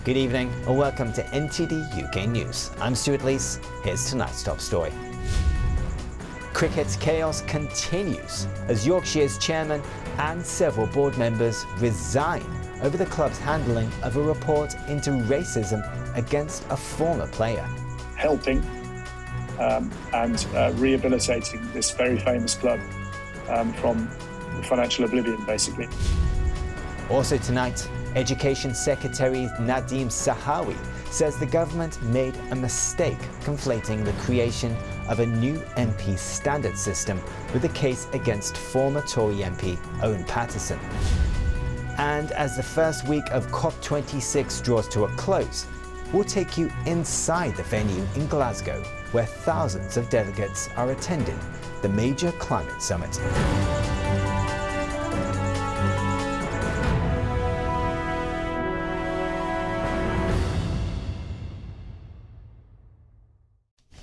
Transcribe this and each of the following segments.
Good evening and welcome to NTD UK News. I'm Stuart Leese. Here's tonight's top story. Cricket's chaos continues as Yorkshire's chairman and several board members resign over the club's handling of a report into racism against a former player. Helping and rehabilitating this very famous club from financial oblivion, basically. Also tonight, Education Secretary Nadeem Sahawi says the government made a mistake conflating the creation of a new MP standard system with a case against former Tory MP Owen Paterson. And as the first week of COP26 draws to a close, we'll take you inside the venue in Glasgow, where thousands of delegates are attending the major climate summit.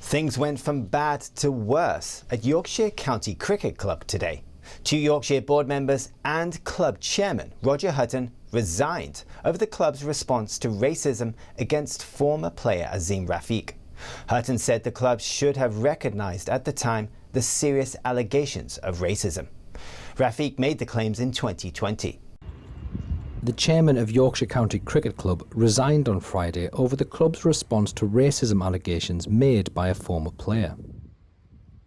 Things went from bad to worse at Yorkshire County Cricket Club today. Two Yorkshire board members and Club Chairman Roger Hutton resigned over the club's response to racism against former player Azeem Rafiq. Hutton said the club should have recognised at the time the serious allegations of racism. Rafiq made the claims in 2020. The chairman of Yorkshire County Cricket Club resigned on Friday over the club's response to racism allegations made by a former player.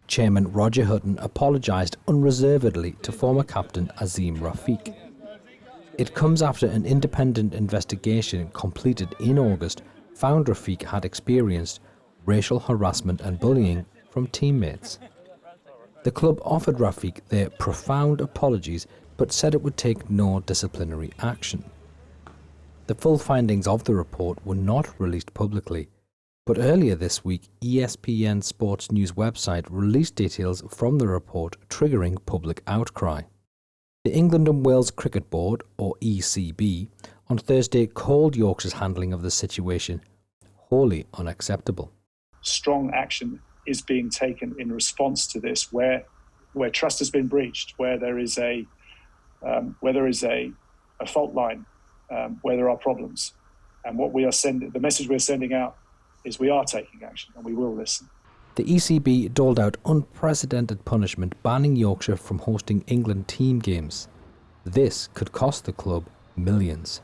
Chairman Roger Hutton apologised unreservedly to former captain Azeem Rafiq. It comes after an independent investigation completed in August found Rafiq had experienced racial harassment and bullying from teammates. The club offered Rafiq their profound apologies but said it would take no disciplinary action. The full findings of the report were not released publicly, but earlier this week ESPN Sports News website released details from the report triggering public outcry. The England and Wales Cricket Board, or ECB, on Thursday called Yorkshire's handling of the situation wholly unacceptable. Strong action is being taken in response to this, where trust has been breached, where there is a fault line, where there are problems. And the message we're sending out is we are taking action and we will listen. The ECB doled out unprecedented punishment banning Yorkshire from hosting England team games. This could cost the club millions.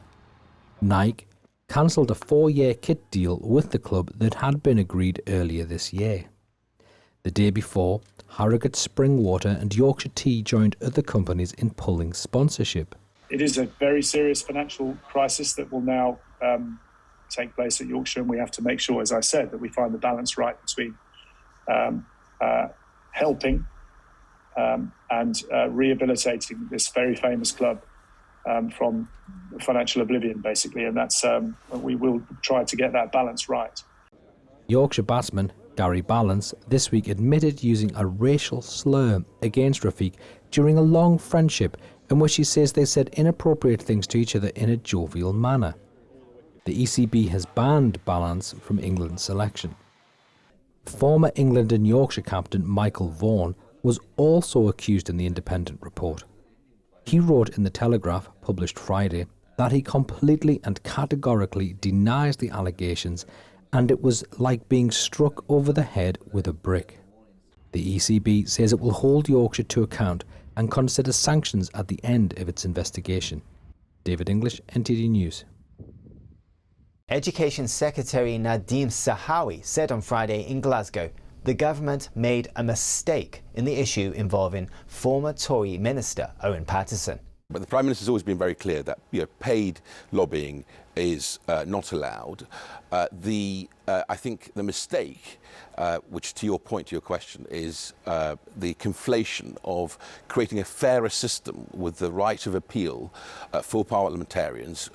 Nike cancelled a 4-year kit deal with the club that had been agreed earlier this year. The day before, Harrogate Springwater and Yorkshire Tea joined other companies in pulling sponsorship. It is a very serious financial crisis that will now take place at Yorkshire, and we have to make sure, as I said, that we find the balance right between helping and rehabilitating this very famous club from financial oblivion, basically, and that's we will try to get that balance right. Yorkshire batsman Gary Balance this week admitted using a racial slur against Rafiq during a long friendship in which he says they said inappropriate things to each other in a jovial manner. The ECB has banned Balance from England's selection. Former England and Yorkshire captain Michael Vaughan was also accused in the independent report. He wrote in the Telegraph, published Friday, that he completely and categorically denies the allegations, and it was like being struck over the head with a brick. The ECB says it will hold Yorkshire to account and consider sanctions at the end of its investigation. David English, NTD News. Education Secretary Nadeem Sahawi said on Friday in Glasgow the government made a mistake in the issue involving former Tory Minister Owen Paterson. But the Prime Minister has always been very clear that paid lobbying is not allowed. I think the mistake, which to your point, to your question, is the conflation of creating a fairer system with the right of appeal for parliamentarians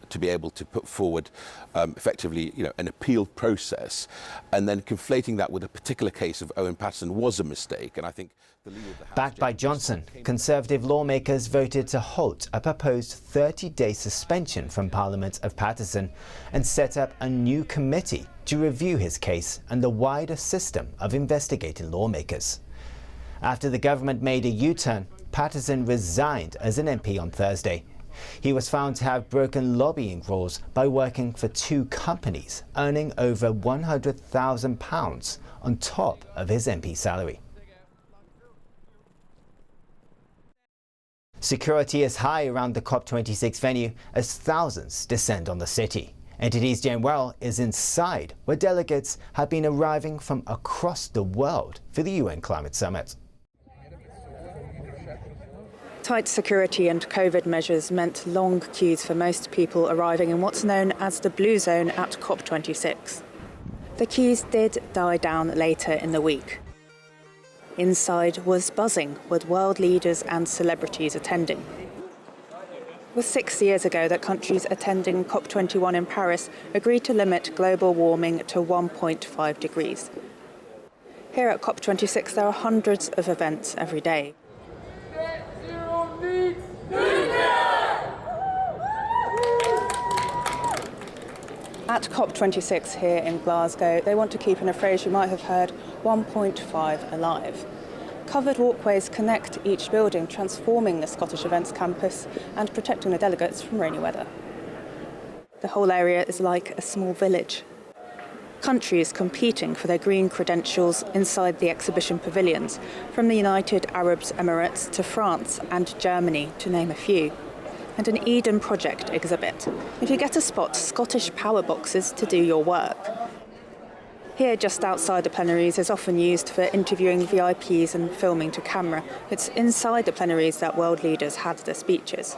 to be able to put forward effectively an appeal process, and then conflating that with a particular case of Owen Paterson was a mistake. And I think backed by Johnson, Conservative lawmakers voted to halt a proposed 30-day suspension from Parliament of Paterson and set up a new committee to review his case and the wider system of investigating lawmakers. After the government made a U-turn, Paterson resigned as an MP on Thursday. He was found to have broken lobbying rules by working for 2 companies, earning over £100,000 on top of his MP salary. Security is high around the COP26 venue as thousands descend on the city. NTD's Jane Werrell is inside, where delegates have been arriving from across the world for the UN Climate Summit. Tight security and COVID measures meant long queues for most people arriving in what's known as the Blue Zone at COP26. The queues did die down later in the week. Inside was buzzing with world leaders and celebrities attending. It was 6 years ago that countries attending COP21 in Paris agreed to limit global warming to 1.5 degrees. Here at COP26 there are hundreds of events every day. At COP26 here in Glasgow, they want to keep, in a phrase you might have heard, 1.5 alive. Covered walkways connect each building, transforming the Scottish Events campus and protecting the delegates from rainy weather. The whole area is like a small village. Countries competing for their green credentials inside the exhibition pavilions, from the United Arab Emirates to France and Germany, to name a few. And an Eden Project exhibit. If you get a spot, Scottish power boxes to do your work. Here, just outside the plenaries, is often used for interviewing VIPs and filming to camera. It's inside the plenaries that world leaders had their speeches.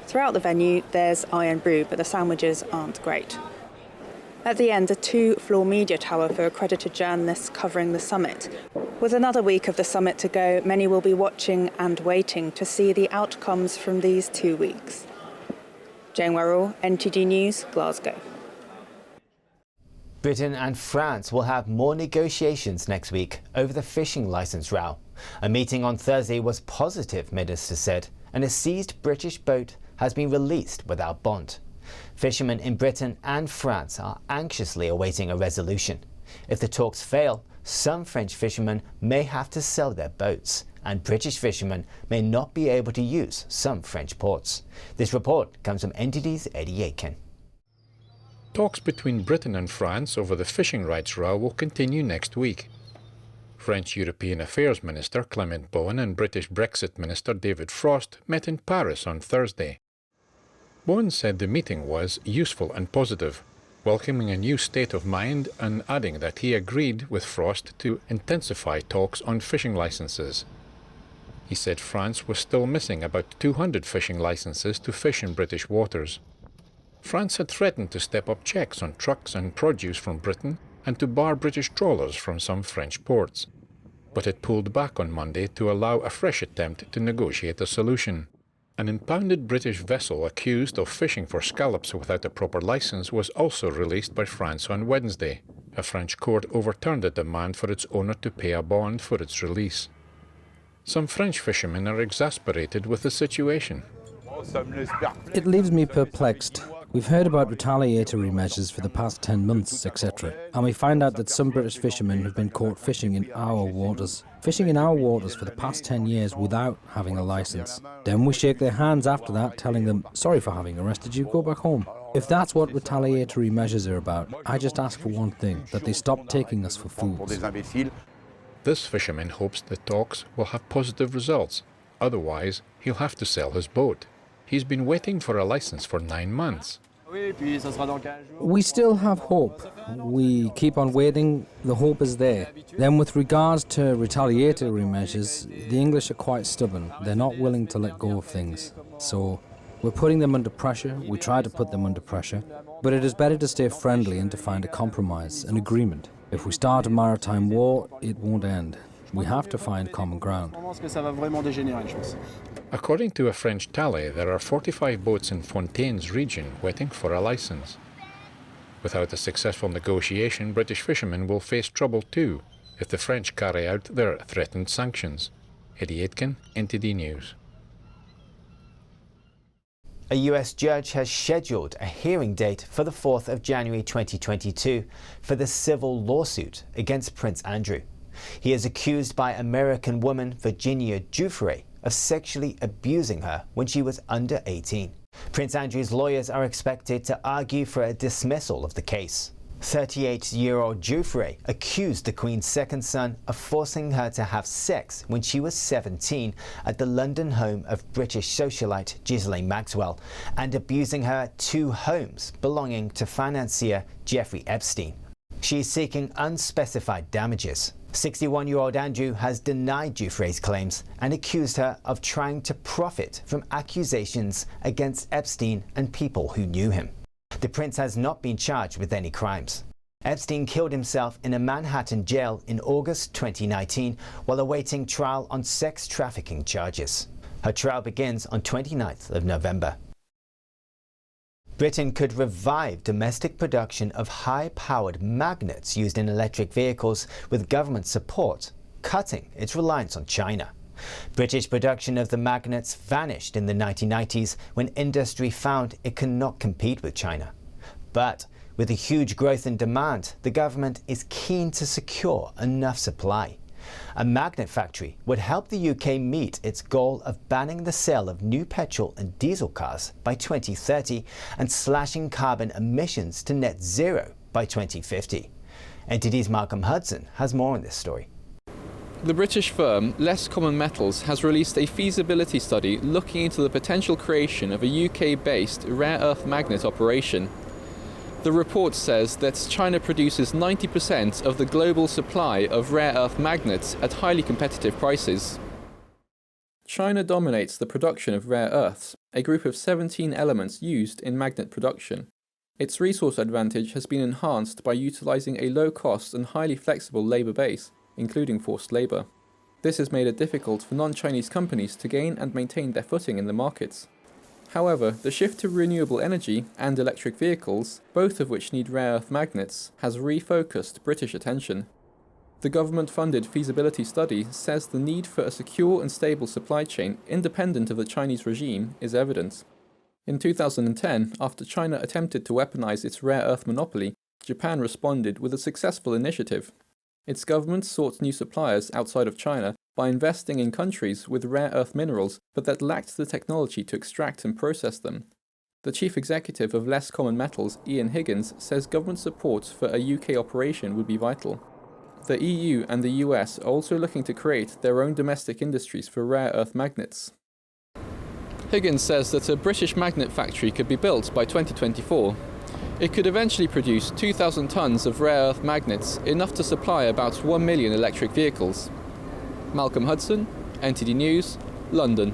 Throughout the venue, there's iron brew, but the sandwiches aren't great. At the end, a 2-floor media tower for accredited journalists covering the summit. With another week of the summit to go, many will be watching and waiting to see the outcomes from these 2 weeks. Jane Werrell, NTD News, Glasgow. Britain and France will have more negotiations next week over the fishing licence row. A meeting on Thursday was positive, ministers said, and a seized British boat has been released without bond. Fishermen in Britain and France are anxiously awaiting a resolution. If the talks fail, some French fishermen may have to sell their boats, and British fishermen may not be able to use some French ports. This report comes from NTD's Eddie Aiken. Talks between Britain and France over the fishing rights row will continue next week. French European Affairs Minister Clement Beaune and British Brexit Minister David Frost met in Paris on Thursday. Beaune said the meeting was useful and positive, welcoming a new state of mind and adding that he agreed with Frost to intensify talks on fishing licences. He said France was still missing about 200 fishing licences to fish in British waters. France had threatened to step up checks on trucks and produce from Britain and to bar British trawlers from some French ports. But it pulled back on Monday to allow a fresh attempt to negotiate a solution. An impounded British vessel accused of fishing for scallops without a proper licence was also released by France on Wednesday. A French court overturned a demand for its owner to pay a bond for its release. Some French fishermen are exasperated with the situation. It leaves me perplexed. We've heard about retaliatory measures for the past 10 months, etc. And we find out that some British fishermen have been caught fishing in our waters. Fishing in our waters for the past 10 years without having a licence. Then we shake their hands after that, telling them, sorry for having arrested you, go back home. If that's what retaliatory measures are about, I just ask for one thing, that they stop taking us for fools. This fisherman hopes the talks will have positive results. Otherwise, he'll have to sell his boat. He's been waiting for a licence for 9 months. We still have hope. We keep on waiting. The hope is there. Then with regards to retaliatory measures, the English are quite stubborn. They're not willing to let go of things. So we're putting them under pressure. We try to put them under pressure. But it is better to stay friendly and to find a compromise, an agreement. If we start a maritime war, it won't end. We have to find common ground. According to a French tally, there are 45 boats in Fontaine's region waiting for a licence. Without a successful negotiation, British fishermen will face trouble too if the French carry out their threatened sanctions. Eddie Aitken, NTD News. A US judge has scheduled a hearing date for the 4th of January 2022 for the civil lawsuit against Prince Andrew. He is accused by American woman Virginia Giuffre of sexually abusing her when she was under 18. Prince Andrew's lawyers are expected to argue for a dismissal of the case. 38-year-old Geoffrey accused the Queen's second son of forcing her to have sex when she was 17 at the London home of British socialite Ghislaine Maxwell and abusing her at 2 homes belonging to financier Jeffrey Epstein. She is seeking unspecified damages. 61-year-old Andrew has denied Geoffrey's claims and accused her of trying to profit from accusations against Epstein and people who knew him. The prince has not been charged with any crimes. Epstein killed himself in a Manhattan jail in August 2019 while awaiting trial on sex trafficking charges. Her trial begins on 29th of November. Britain could revive domestic production of high-powered magnets used in electric vehicles with government support, cutting its reliance on China. British production of the magnets vanished in the 1990s when industry found it cannot compete with China. But with a huge growth in demand, the government is keen to secure enough supply. A magnet factory would help the UK meet its goal of banning the sale of new petrol and diesel cars by 2030 and slashing carbon emissions to net zero by 2050. NTD's Malcolm Hudson has more on this story. The British firm Less Common Metals has released a feasibility study looking into the potential creation of a UK-based rare earth magnet operation. The report says that China produces 90% of the global supply of rare earth magnets at highly competitive prices. China dominates the production of rare earths, a group of 17 elements used in magnet production. Its resource advantage has been enhanced by utilising a low-cost and highly flexible labour base, including forced labour. This has made it difficult for non-Chinese companies to gain and maintain their footing in the markets. However, the shift to renewable energy and electric vehicles, both of which need rare earth magnets, has refocused British attention. The government-funded feasibility study says the need for a secure and stable supply chain independent of the Chinese regime is evident. In 2010, after China attempted to weaponize its rare earth monopoly, Japan responded with a successful initiative. Its government sought new suppliers outside of China by investing in countries with rare earth minerals but that lacked the technology to extract and process them. The chief executive of Less Common Metals, Ian Higgins, says government support for a UK operation would be vital. The EU and the US are also looking to create their own domestic industries for rare earth magnets. Higgins says that a British magnet factory could be built by 2024. It could eventually produce 2,000 tonnes of rare earth magnets, enough to supply about 1 million electric vehicles. Malcolm Hudson, NTD News, London.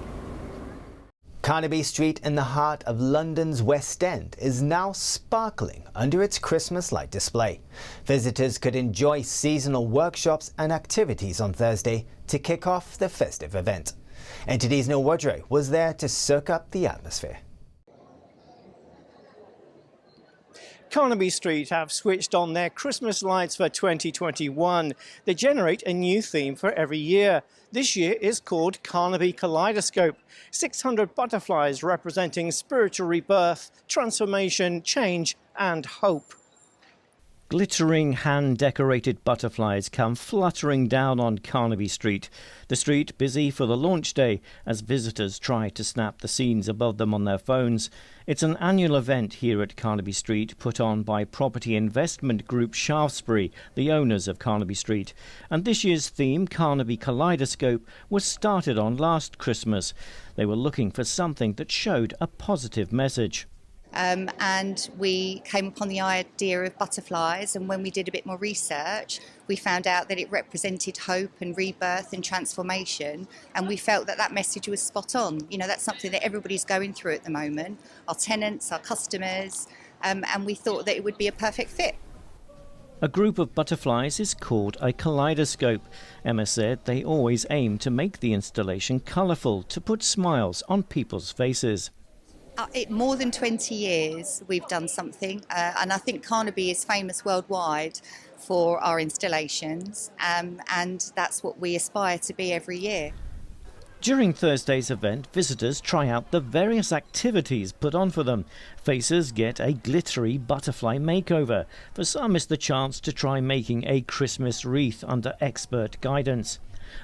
Carnaby Street in the heart of London's West End is now sparkling under its Christmas light display. Visitors could enjoy seasonal workshops and activities on Thursday to kick off the festive event. NTD's Neil Woodrow was there to soak up the atmosphere. Carnaby Street have switched on their Christmas lights for 2021. They generate a new theme for every year. This year is called Carnaby Kaleidoscope. 600 butterflies representing spiritual rebirth, transformation, change and hope. Glittering hand-decorated butterflies come fluttering down on Carnaby Street. The street busy for the launch day as visitors try to snap the scenes above them on their phones. It's an annual event here at Carnaby Street put on by property investment group Shaftesbury, the owners of Carnaby Street. And this year's theme, Carnaby Kaleidoscope, was started on last Christmas. They were looking for something that showed a positive message. And we came upon the idea of butterflies, and when we did a bit more research we found out that it represented hope and rebirth and transformation, and we felt that that message was spot on. You know, that's something that everybody's going through at the moment, our tenants, our customers, and we thought that it would be a perfect fit. A group of butterflies is called a kaleidoscope. Emma said they always aim to make the installation colourful, to put smiles on people's faces. More than 20 years we've done something, and I think Carnaby is famous worldwide for our installations, and that's what we aspire to be every year. During Thursday's event, visitors try out the various activities put on for them. Facers get a glittery butterfly makeover. For some, it's the chance to try making a Christmas wreath under expert guidance.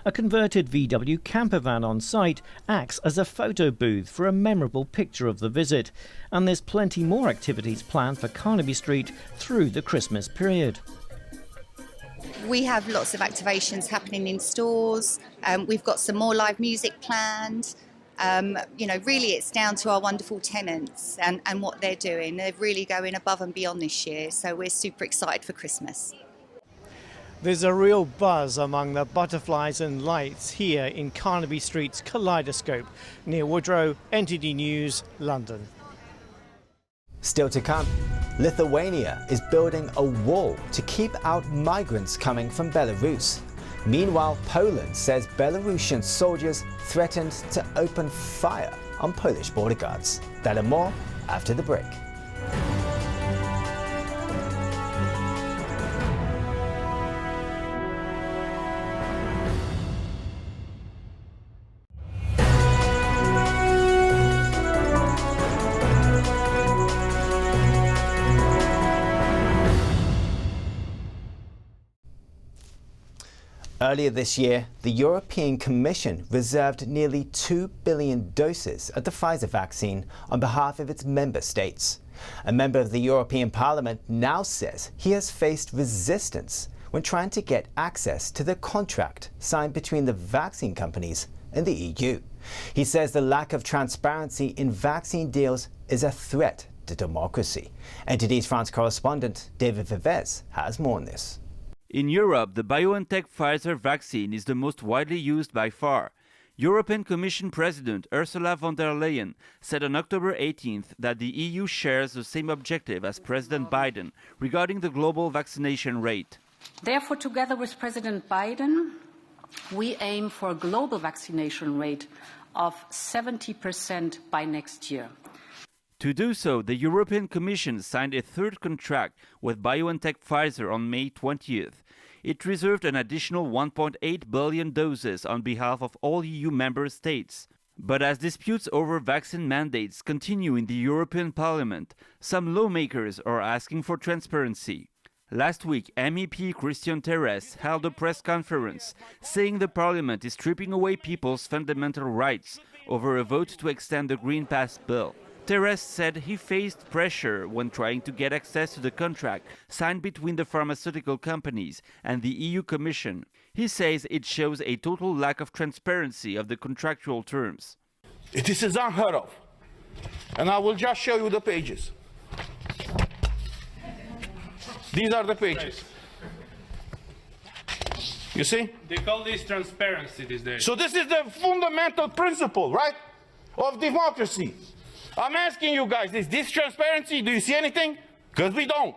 A converted VW camper van on site acts as a photo booth for a memorable picture of the visit. And there's plenty more activities planned for Carnaby Street through the Christmas period. We have lots of activations happening in stores. We've got some more live music planned. Really it's down to our wonderful tenants and what they're doing. They're really going above and beyond this year, so we're super excited for Christmas. There's a real buzz among the butterflies and lights here in Carnaby Street's Kaleidoscope. Near Woodrow, NTD News, London. Still to come, Lithuania is building a wall to keep out migrants coming from Belarus. Meanwhile, Poland says Belarusian soldiers threatened to open fire on Polish border guards. That and more after the break. Earlier this year, the European Commission reserved nearly 2 billion doses of the Pfizer vaccine on behalf of its member states. A member of the European Parliament now says he has faced resistance when trying to get access to the contract signed between the vaccine companies and the EU. He says the lack of transparency in vaccine deals is a threat to democracy. NTD's France correspondent David Vivez has more on this. In Europe, the BioNTech Pfizer vaccine is the most widely used by far. European Commission President Ursula von der Leyen said on October 18th that the EU shares the same objective as President Biden regarding the global vaccination rate. Therefore, together with President Biden, we aim for a global vaccination rate of 70% by next year. To do so, the European Commission signed a third contract with BioNTech Pfizer on May 20th. It reserved an additional 1.8 billion doses on behalf of all EU member states. But as disputes over vaccine mandates continue in the European Parliament, some lawmakers are asking for transparency. Last week, MEP Christian Terres held a press conference saying the Parliament is stripping away people's fundamental rights over a vote to extend the Green Pass bill. Terres said he faced pressure when trying to get access to the contract signed between the pharmaceutical companies and the EU Commission. He says it shows a total lack of transparency of the contractual terms. This is unheard of. And I will just show you the pages. These are the pages. You see? They call this transparency these days. So this is the fundamental principle, right, of democracy. I'm asking you guys, is this transparency? Do you see anything? Because we don't.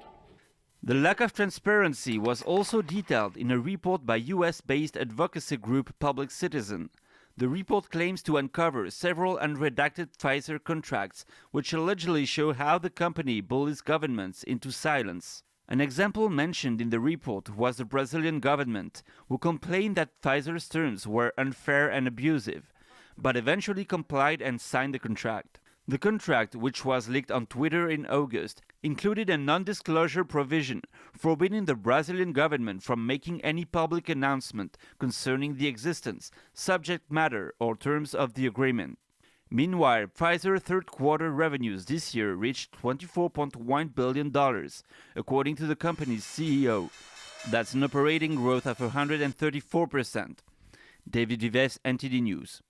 The lack of transparency was also detailed in a report by US-based advocacy group Public Citizen. The report claims to uncover several unredacted Pfizer contracts which allegedly show how the company bullies governments into silence. An example mentioned in the report was the Brazilian government, who complained that Pfizer's terms were unfair and abusive, but eventually complied and signed the contract. The contract, which was leaked on Twitter in August, included a non-disclosure provision forbidding the Brazilian government from making any public announcement concerning the existence, subject matter, or terms of the agreement. Meanwhile, Pfizer third-quarter revenues this year reached $24.1 billion, according to the company's CEO. That's an operating growth of 134%. David Vives, NTD News.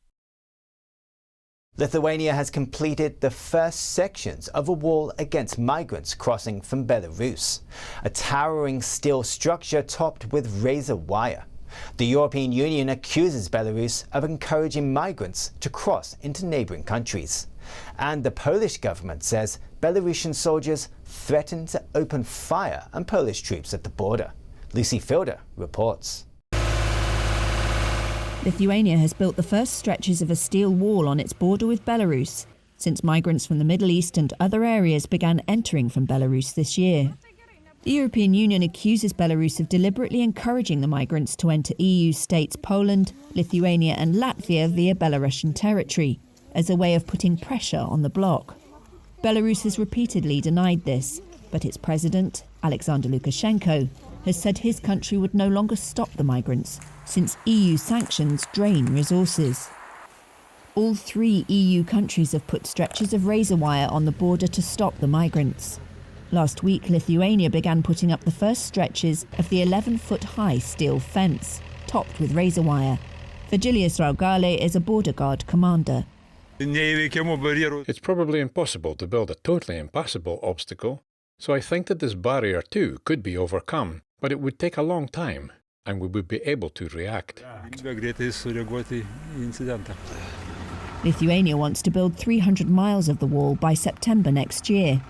Lithuania has completed the first sections of a wall against migrants crossing from Belarus, a towering steel structure topped with razor wire. The European Union accuses Belarus of encouraging migrants to cross into neighbouring countries. And the Polish government says Belarusian soldiers threatened to open fire on Polish troops at the border. Lucy Fielder reports. Lithuania has built the first stretches of a steel wall on its border with Belarus since migrants from the Middle East and other areas began entering from Belarus this year. The European Union accuses Belarus of deliberately encouraging the migrants to enter EU states Poland, Lithuania and Latvia via Belarusian territory, as a way of putting pressure on the bloc. Belarus has repeatedly denied this, but its president, Alexander Lukashenko, has said his country would no longer stop the migrants, since EU sanctions drain resources. All 3 EU countries have put stretches of razor wire on the border to stop the migrants. Last week, Lithuania began putting up the first stretches of the 11-foot-high steel fence, topped with razor wire. Virgilijus Raugale is a border guard commander. It's probably impossible to build a totally impassable obstacle, so I think that this barrier too could be overcome, but it would take a long time, and we would be able to react. Lithuania wants to build 300 miles of the wall by September next year,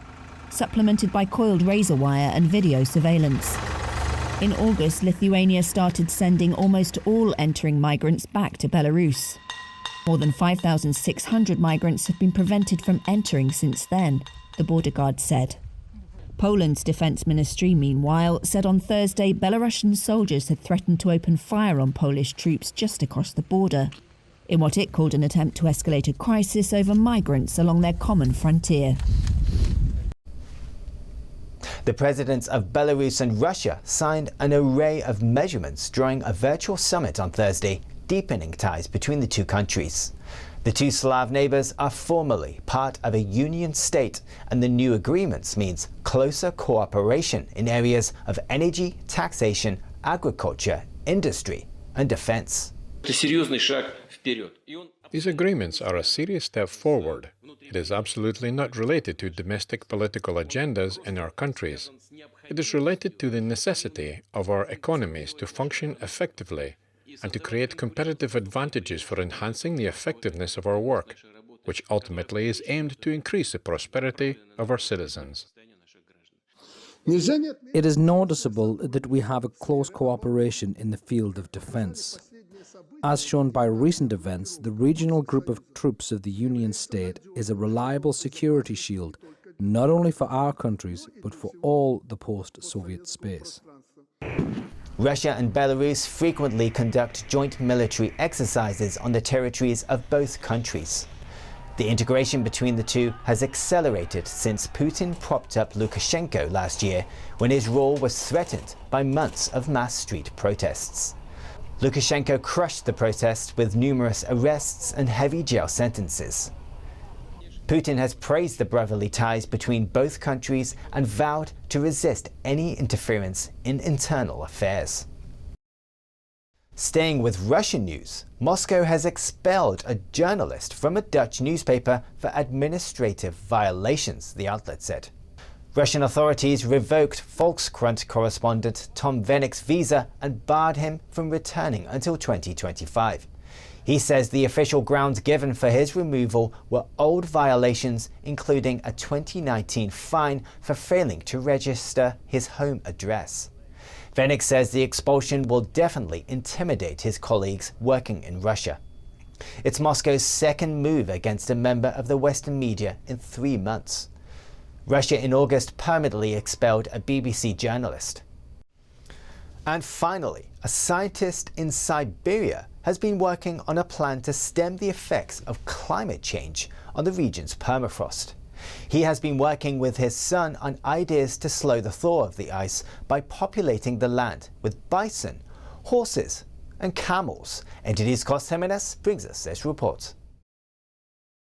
supplemented by coiled razor wire and video surveillance. In August, Lithuania started sending almost all entering migrants back to Belarus. More than 5,600 migrants have been prevented from entering since then, the border guard said. Poland's defence ministry, meanwhile, said on Thursday Belarusian soldiers had threatened to open fire on Polish troops just across the border, in what it called an attempt to escalate a crisis over migrants along their common frontier. The presidents of Belarus and Russia signed an array of measurements during a virtual summit on Thursday, deepening ties between the two countries. The two Slav neighbours are formally part of a union state, and the new agreements means closer cooperation in areas of energy, taxation, agriculture, industry and defence. These agreements are a serious step forward. It is absolutely not related to domestic political agendas in our countries. It is related to the necessity of our economies to function effectively and to create competitive advantages for enhancing the effectiveness of our work, which ultimately is aimed to increase the prosperity of our citizens. It is noticeable that we have a close cooperation in the field of defence. As shown by recent events, the regional group of troops of the Union State is a reliable security shield, not only for our countries, but for all the post-Soviet space. Russia and Belarus frequently conduct joint military exercises on the territories of both countries. The integration between the two has accelerated since Putin propped up Lukashenko last year, when his rule was threatened by months of mass street protests. Lukashenko crushed the protests with numerous arrests and heavy jail sentences. Putin has praised the brotherly ties between both countries and vowed to resist any interference in internal affairs. Staying with Russian news, Moscow has expelled a journalist from a Dutch newspaper for administrative violations, the outlet said. Russian authorities revoked Volkskrant correspondent Tom Vennick's visa and barred him from returning until 2025. He says the official grounds given for his removal were old violations, including a 2019 fine for failing to register his home address. Vennick says the expulsion will definitely intimidate his colleagues working in Russia. It's Moscow's second move against a member of the Western media in 3 months. Russia in August permanently expelled a BBC journalist. And finally, a scientist in Siberia has been working on a plan to stem the effects of climate change on the region's permafrost. He has been working with his son on ideas to slow the thaw of the ice by populating the land with bison, horses and camels. NTD's Cos Jimenez brings us this report.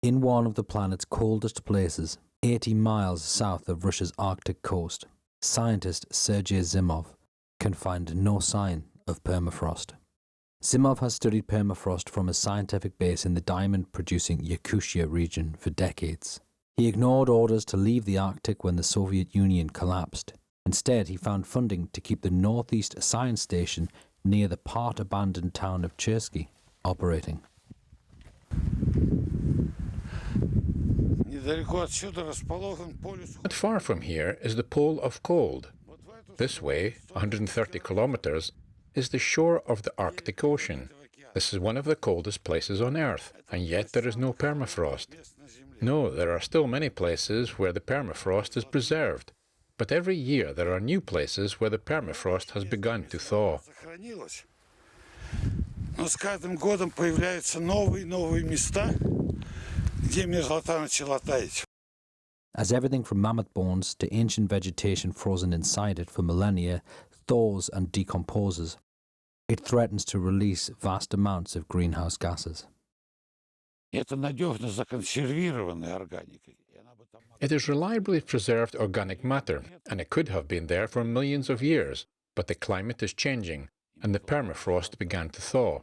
In one of the planet's coldest places, 80 miles south of Russia's Arctic coast, scientist Sergei Zimov can find no sign of permafrost. Zimov has studied permafrost from a scientific base in the diamond-producing Yakutia region for decades. He ignored orders to leave the Arctic when the Soviet Union collapsed. Instead, he found funding to keep the Northeast Science Station near the part-abandoned town of Chersky operating. Not far from here is the Pole of Cold. This way, 130 kilometers, is the shore of the Arctic Ocean. This is one of the coldest places on Earth, and yet there is no permafrost. No, there are still many places where the permafrost is preserved. But every year there are new places where the permafrost has begun to thaw. Но с каждым годом появляются новые места, где мерзлота начала таять. As everything from mammoth bones to ancient vegetation frozen inside it for millennia thaws and decomposes, it threatens to release vast amounts of greenhouse gases. Это надежно законсервированная органика. It is reliably preserved organic matter, and it could have been there for millions of years, but the climate is changing, and the permafrost began to thaw.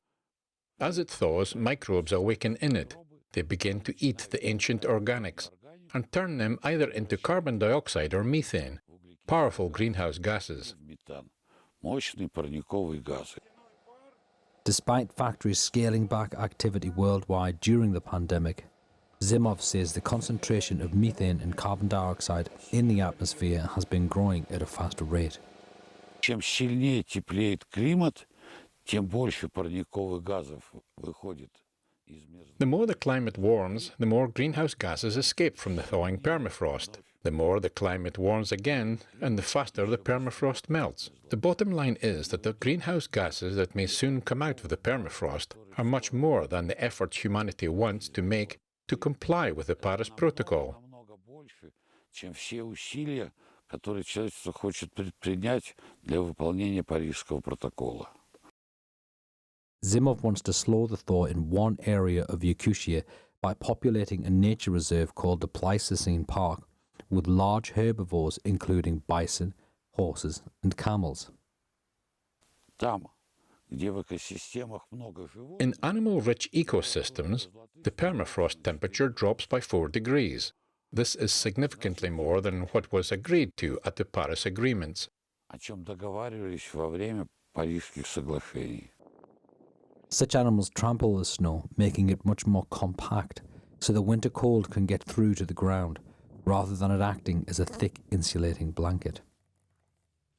As it thaws, microbes awaken in it. They begin to eat the ancient organics and turn them either into carbon dioxide or methane, powerful greenhouse gases. Despite factories scaling back activity worldwide during the pandemic, Zimov says the concentration of methane and carbon dioxide in the atmosphere has been growing at a faster rate. Чем сильнее теплеет климат, тем больше парниковых газов выходит. The more the climate warms, the more greenhouse gases escape from the thawing permafrost. The more the climate warms again, and the faster the permafrost melts. The bottom line is that the greenhouse gases that may soon come out of the permafrost are much more than the efforts humanity wants to make to comply with the Paris Protocol. Чем все усилия, которые человечество хочет предпринять для выполнения Парижского протокола. Zimov wants to slow the thaw in one area of Yakutia by populating a nature reserve called the Pleistocene Park with large herbivores including bison, horses and camels. In animal-rich ecosystems, the permafrost temperature drops by 4 degrees. This is significantly more than what was agreed to at the Paris agreements. О чем договаривались во время Парижских соглашений. Such animals trample the snow, making it much more compact, so the winter cold can get through to the ground, rather than it acting as a thick insulating blanket.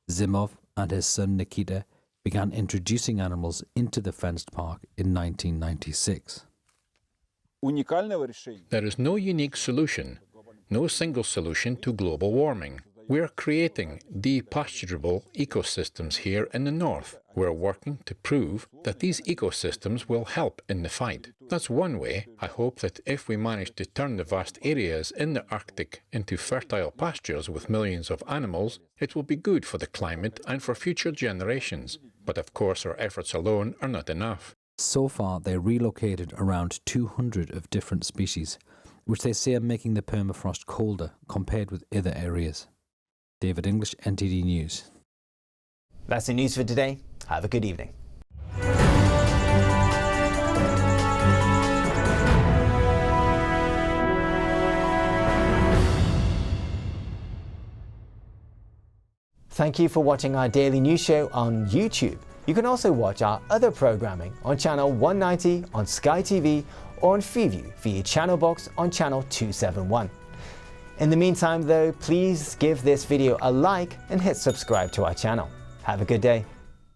Zimov and his son Nikita began introducing animals into the fenced park in 1996. There is no unique solution, no single solution to global warming. We are creating depasturable ecosystems here in the north. We're working to prove that these ecosystems will help in the fight. That's one way. I hope that if we manage to turn the vast areas in the Arctic into fertile pastures with millions of animals, it will be good for the climate and for future generations. But of course our efforts alone are not enough. So far they relocated around 200 of different species, which they say are making the permafrost colder compared with other areas. David English, NTD News. That's the news for today. Have a good evening. Thank you for watching our daily news show on YouTube. You can also watch our other programming on channel 190 on Sky TV or on Freeview via channel box on channel 271. In the meantime though, please give this video a like and hit subscribe to our channel. Have a good day.